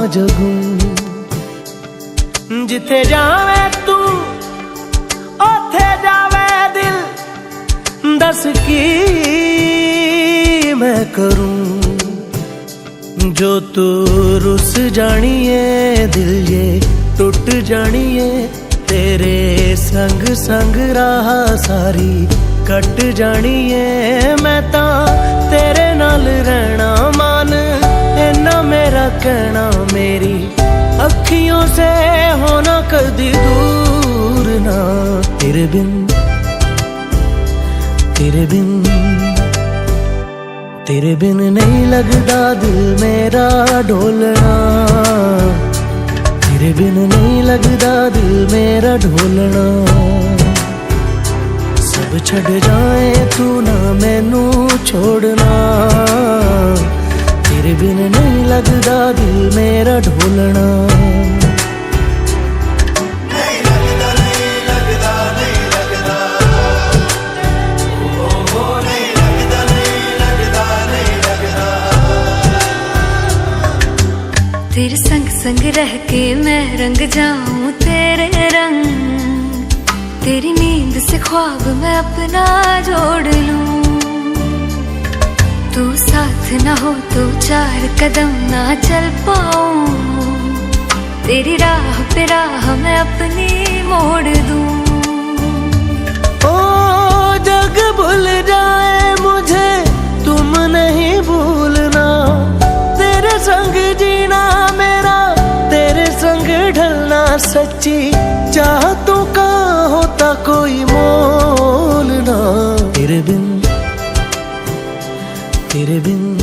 जगूं। जिथे जावे तू ओथे जावे दिल, दस की मैं करूं। जो तू रुस जानिए दिल ये टुट जानिए, तेरे संग संग राह सारी कट जानिए। मैं तां तेरे नाल रहना मान, इन्ना मेरा कहना, मेरी अखियों से होना कदी दूर ना। तेरे बिन तेरे बिन तेरे बिन नहीं लगदा दिल मेरा ढोलना। तेरे बिन नहीं लगदा दिल मेरा ढोलना। सब छड़ जाए तू ना मैनू छोड़ना। तेरे बिन नहीं लगदा दिल मेरा ढोलना। तेरे संग संग रह के मैं रंग जाऊं तेरे रंग। तेरी नींद से ख्वाब मैं अपना जोड़ लूं। तू साथ ना हो तो चार कदम ना चल पाऊं। तेरी राह पे राह मैं अपनी मोड़ दूं। ओ जग भूल जाए मुझे तुम नहीं भूलना। तेरे संग जीना मेरा, तेरे संग ढलना सच्ची चाहतों का होता कोई मोल ना। तेरे बिन